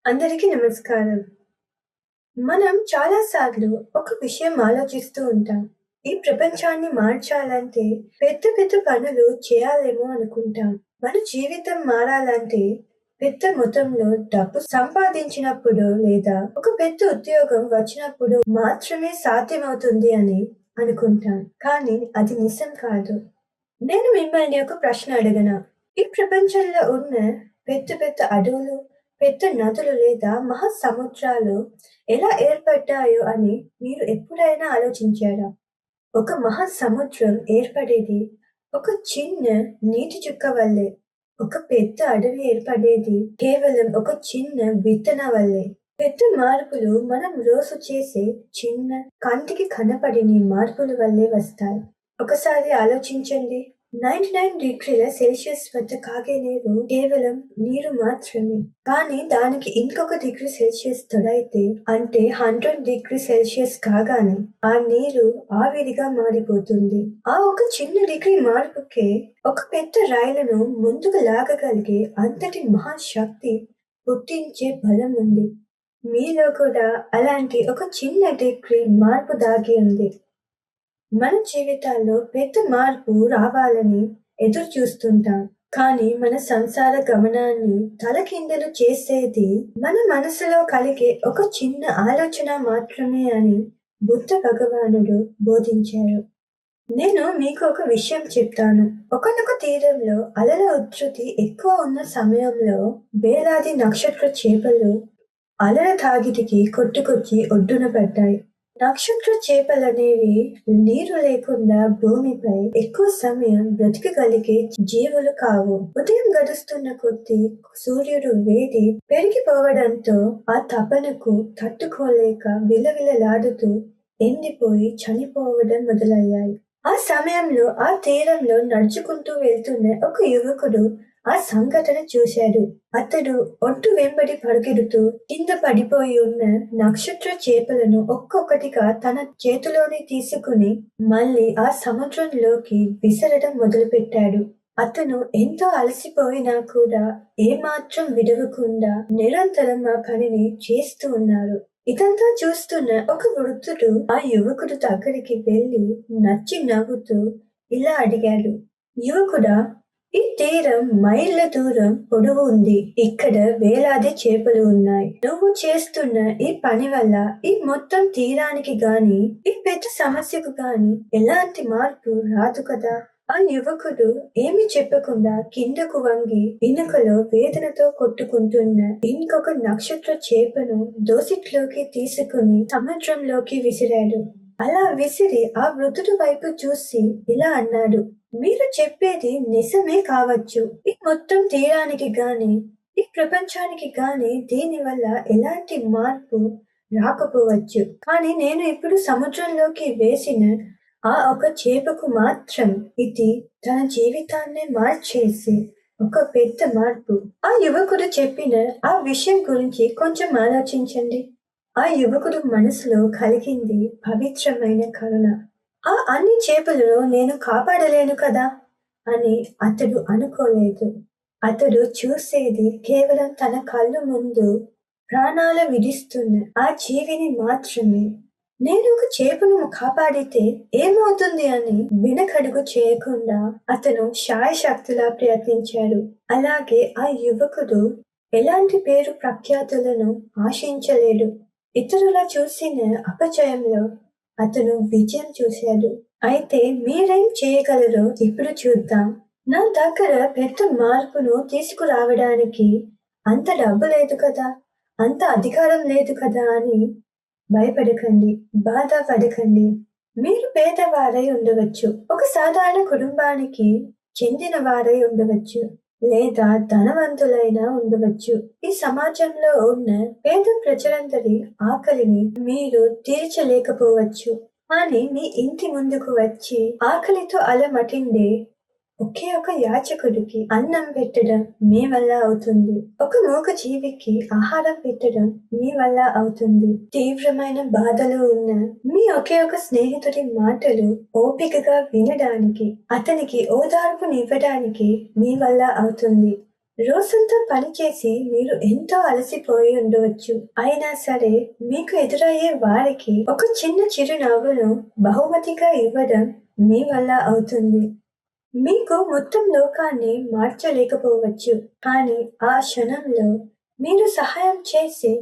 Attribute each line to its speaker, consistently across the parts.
Speaker 1: అందరికీ నమస్కారం. మనం చాలా సార్లు ఒక విషయం ఆలోచిస్తూ ఉంటాం. ఈ ప్రపంచాన్ని మార్చాలంటే పెద్ద పెద్ద పనులు చేయాలేమో అనుకుంటాం. మన జీవితం మారాలంటే పెద్ద మొత్తంలో డబ్బు సంపాదించినప్పుడు లేదా ఒక పెద్ద ఉద్యోగం వచ్చినప్పుడు మాత్రమే సాధ్యమవుతుంది అని అనుకుంటాం. కానీ అది నిజం కాదు. నేను మిమ్మల్ని ఒక ప్రశ్న అడగనా? ఈ ప్రపంచంలో ఉన్న పెద్ద పెద్ద అడవులు, పెద్ద నదులు లేదా మహాసముద్రాలు ఎలా ఏర్పడ్డాయో అని మీరు ఎప్పుడైనా ఆలోచించారా? ఒక మహాసముద్రం ఏర్పడేది ఒక చిన్న నీటి చుక్క వల్లే. ఒక పెద్ద అడవి ఏర్పడేది కేవలం ఒక చిన్న విత్తన వల్లే. పెద్ద మార్పులు మనం రోజు చేసే చిన్న కంటికి కనపడని మార్పుల వల్లే వస్తాయి. ఒకసారి ఆలోచించండి. 99 డిగ్రీల సెల్సియస్ వద్ద కాగే నీరు కేవలం నీరు మాత్రమే. కానీ దానికి ఇంకొక డిగ్రీ సెల్సియస్ తొడైతే అంటే 100 డిగ్రీ సెల్సియస్ కాగానే ఆ నీరు ఆవిరిగా మారిపోతుంది. ఆ ఒక చిన్న డిగ్రీ మార్పుకే ఒక పెద్ద రైలును ముందుకు లాగగలిగే అంతటి మహాశక్తి పుట్టించే బలం ఉంది. మీలో కూడా అలాంటి ఒక చిన్న డిగ్రీ మార్పు దాగి ఉంది. మన జీవితాల్లో పెద్ద మార్పు రావాలని ఎదురు చూస్తుంటాం. కానీ మన సంసార గమనాన్ని తలకిందులు చేసేది మన మనసులో కలిగే ఒక చిన్న ఆలోచన మాత్రమే అని బుద్ధ భగవానుడు బోధించారు. నేను మీకు ఒక విషయం చెప్తాను. ఒకానొక తీరంలో అలల ఉధృతి ఎక్కువ ఉన్న సమయంలో వేలాది నక్షత్ర చేపలు అలల తాకిడికి కొట్టుకొచ్చి ఒడ్డున పడ్డాయి. నక్షత్ర చేపలనేవి నీరు లేకుండా భూమిపై ఎక్కువ సమయం బ్రతకగలిగే జీవులు కావు. ఉదయం గడుస్తున్న కొద్దీ సూర్యుడు వేడి పెరిగిపోవడంతో ఆ తపనకు తట్టుకోలేక విలవిలలాడుతూ ఎండిపోయి చనిపోవడం మొదలయ్యాయి. ఆ సమయంలో ఆ తీరంలో నడుచుకుంటూ వెళ్తున్న ఒక యువకుడు ఆ సంఘటన చూశాడు. అతడు ఒడ్డు వెంబడి పరుగెడుతూ కింద పడిపోయి ఉన్న నక్షత్ర చేపలను ఒక్కొక్కటిగా తన చేతిలోని తీసుకుని మళ్ళీ ఆ సముద్రంలోకి విసరడం మొదలుపెట్టాడు. అతను ఎంతో అలసిపోయినా కూడా ఏమాత్రం విడవకుండా నిరంతరం ఆ పనిని చేస్తూ ఉన్నారు. ఇదంతా చూస్తున్న ఒక వృద్ధుడు ఆ యువకుడు దగ్గరికి వెళ్లి నచ్చి నవ్వుతూ ఇలా అడిగాడు. యువకుడా, ఈ తీరం మైళ్ళ దూరం పొడవు ఉంది. ఇక్కడ వేలాది చేపలు ఉన్నాయి. నువ్వు చేస్తున్న ఈ పని వల్ల ఈ మొత్తం తీరానికి గాని ఈ పెద్ద సమస్యకు గాని ఎలాంటి మార్పు రాదు కదా. ఆ యువకుడు ఏమి చెప్పకుండా కిందకు వంగి ఇనుకలో వేదనతో కొట్టుకుంటున్న ఇంకొక నక్షత్ర చేపను దోసిట్లోకి తీసుకుని సముద్రంలోకి విసిరాడు. అలా విసిరి ఆ వృద్ధుడి వైపు చూసి ఇలా అన్నాడు. మీరు చెప్పేది నిజమే కావచ్చు. ఈ మొత్తం తీరానికి గాని ఈ ప్రపంచానికి గాని దీనివల్ల ఎలాంటి మార్పు రాకపోవచ్చు. కానీ నేను ఇప్పుడు సముద్రంలోకి వేసిన ఆ ఒక చేపకు మాత్రం ఇది తన జీవితాన్నే మార్చేసి ఒక పెద్ద మార్పు. ఆ యువకుడు చెప్పిన ఆ విషయం గురించి కొంచెం ఆలోచించండి. ఆ యువకుడు మనసులో కలిగింది పవిత్రమైన కరుణ. ఆ అన్ని చేపలను నేను కాపాడలేను కదా అని అతడు అనుకోలేదు. అతడు చూసేది కేవలం తన కళ్ళు ముందు ప్రాణాలు విడిస్తున్న ఆ జీవిని మాత్రమే. నేను ఒక చేపను కాపాడితే ఏమవుతుంది అని వెనకడుగు చేయకుండా అతను శాయశక్తులా ప్రయత్నించాడు. అలాగే ఆ యువకుడు ఎలాంటి పేరు ప్రఖ్యాతులను ఆశించలేడు. ఇతరుల చూసిన అపజయంలో అతను విజయం చూశాడు. అయితే మీరేం చేయగలరో ఇప్పుడు చూద్దాం. నా దగ్గర పెద్ద మార్పును తీసుకురావడానికి అంత డబ్బు లేదు కదా, అంత అధికారం లేదు కదా అని భయపడకండి, బాధపడకండి. మీరు పేదవారై ఉండవచ్చు. ఒక సాధారణ కుటుంబానికి చెందిన వారై ఉండవచ్చు. లేదా ధనవంతులైనా ఉండవచ్చు. ఈ సమాజంలో ఉన్న పేద ప్రజలందరి ఆకలిని మీరు తీర్చలేకపోవచ్చు. కానీ మీ ఇంటి ముందుకు వచ్చి ఆకలితో అలమటిండే ఒకే ఒక యాచకుడికి అన్నం పెట్టడం మీ వల్ల అవుతుంది. ఒక మూగ జీవికి ఆహారం పెట్టడం మీ వల్ల అవుతుంది. తీవ్రమైన బాధలు ఉన్న మీ ఒకే ఒక స్నేహితుడి మాటలు ఓపికగా వినడానికి, అతనికి ఓదార్పునివ్వడానికి మీ వల్ల అవుతుంది. రోజంతా పనిచేసి మీరు ఎంతో అలసిపోయి ఉండవచ్చు. అయినా సరే మీకు ఎదురయ్యే వారికి ఒక చిన్న చిరునవ్వును బహుమతిగా ఇవ్వడం మీ వల్ల అవుతుంది. మీకు మొత్తం లోకాన్ని మార్చలేకపోవచ్చు. కానీ ఆ క్షణంలో మీరు సహాయం చేసి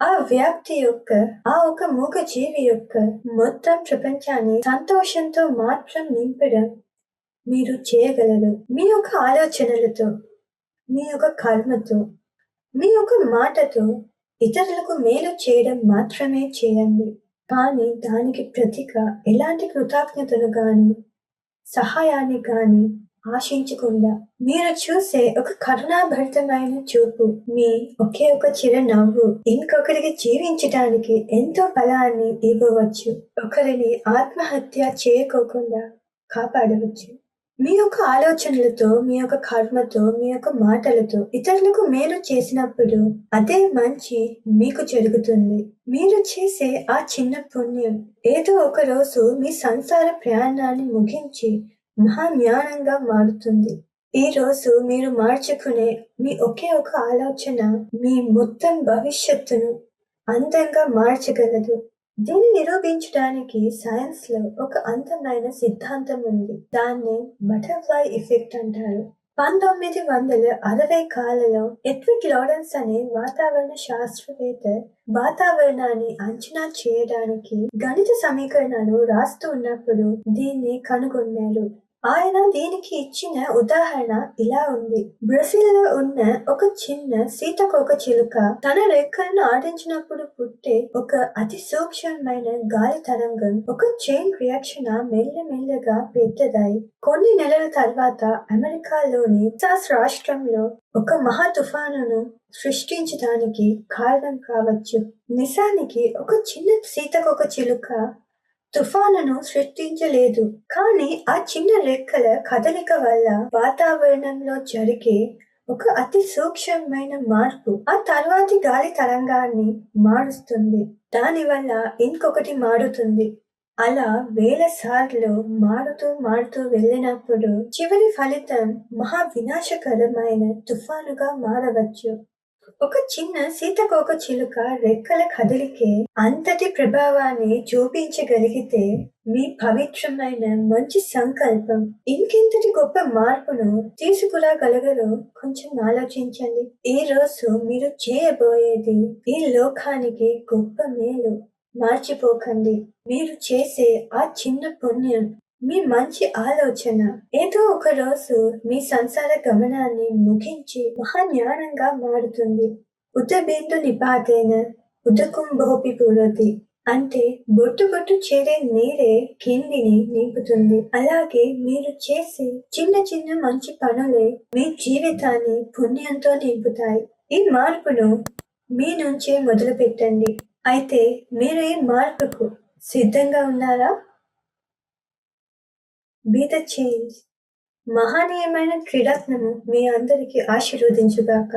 Speaker 1: ఆ వ్యక్తి యొక్క ఆ ఒక మూగ జీవి యొక్క మొత్తం ప్రపంచాన్ని సంతోషంతో మాత్రం నింపడం మీరు చేయగలరు. మీ యొక్క ఆలోచనలతో, మీ యొక్క కర్మతో, మీ యొక్క మాటతో ఇతరులకు మేలు చేయడం మాత్రమే చేయండి. కానీ దానికి ప్రతిగా ఎలాంటి కృతజ్ఞతను గాని, సహాయాన్ని గాని ఆశించకుండా మీరు చూసే ఒక కరుణాభరితమైన చూపు, మీ ఒకే ఒక చిరునవ్వు ఇంకొకరికి జీవించడానికి ఎంతో బలాన్ని ఇవ్వవచ్చు. ఒకరిని ఆత్మహత్య చేయకోకుండా కాపాడవచ్చు. మీ యొక్క ఆలోచనలతో, మీ యొక్క కర్మతో, మీ యొక్క మాటలతో ఇతరులకు మేలు చేసినప్పుడు అదే మంచి మీకు జరుగుతుంది. మీరు చేసే ఆ చిన్న పుణ్యం ఏదో ఒక రోజు మీ సంసార ప్రయాణాన్ని ముగించి మహాజ్ఞానంగా మారుతుంది. ఈ రోజు మీరు మార్చుకునే మీ ఒకే ఒక ఆలోచన మీ మొత్తం భవిష్యత్తును అందంగా మార్చగలదు. దీన్ని నిరూపించడానికి సైన్స్ లో ఒక అందమైన సిద్ధాంతం ఉంది. దాన్ని బటర్ఫ్లై ఎఫెక్ట్ అంటారు. 1960 కాలలో ఎడ్విడ్ లారెన్స్ అనే వాతావరణ శాస్త్రవేత్త వాతావరణాన్ని అంచనా చేయడానికి గణిత సమీకరణాలు రాస్తూ ఉన్నప్పుడు దీన్ని కనుగొన్నారు. ఆయన దీనికి ఇచ్చిన ఉదాహరణ ఇలా ఉంది. బ్రెజిల్ లో ఉన్న ఒక చిన్న సీతాకోక చిలుక తన రెక్కలను ఆడించినప్పుడు పుట్టే ఒక అతి సూక్ష్మమైన గాలి తరంగం ఒక చైన్ రియాక్షన్ మెల్లమెల్లగా పెద్దదై కొన్ని నెలల తర్వాత అమెరికాలోని టెక్సాస్ రాష్ట్రంలో ఒక మహా తుఫానును సృష్టించడానికి కారణం కావచ్చు. నిజానికి ఒక చిన్న సీతాకోక చిలుక తుఫానును సృష్టించలేదు. కానీ ఆ చిన్న రెక్కల కదలిక వల్ల వాతావరణంలో జరిగే ఒక అతి సూక్ష్మమైన మార్పు ఆ తర్వాతి గాలి తరంగాన్ని మారుస్తుంది. దానివల్ల ఇంకొకటి మారుతుంది. అలా వేల సార్లు మారుతూ వెళ్ళినప్పుడు చివరి ఫలితం మహా వినాశకరమైన తుఫానుగా మారవచ్చు. ఒక చిన్న సీతాకోక చిలుక రెక్కల కదలికే అంతటి ప్రభావాన్ని చూపించగలిగితే మీ పవిత్రమైన మంచి సంకల్పం ఇంకెంతటి గొప్ప మార్పును తీసుకురాగలగరో కొంచెం ఆలోచించండి. ఈ రోజు మీరు చేయబోయేది ఈ లోకానికి గొప్ప మేలు. మర్చిపోకండి. మీరు చేసే ఆ చిన్న పుణ్యం, మీ మంచి ఆలోచన ఏదో ఒక రోజు మీ సంసార గమనాన్ని ముగించి మహాజ్ఞానంగా మారుతుంది. ఉదబిందు నిపాతేన ఉదకుంభోపి పూరతి అంటే బొట్టు చేరే నీరే కిందిని నింపుతుంది. అలాగే మీరు చేసే చిన్న చిన్న మంచి పనులే మీ జీవితాన్ని పుణ్యంతో నింపుతాయి. ఈ మార్పును మీ నుంచే మొదలు పెట్టండి. అయితే మీరు ఈ మార్పుకు సిద్ధంగా ఉన్నారా? Be the change. మహనీయమైన క్రీడాత్మము మీ అందరికీ ఆశీర్వదించుగాక.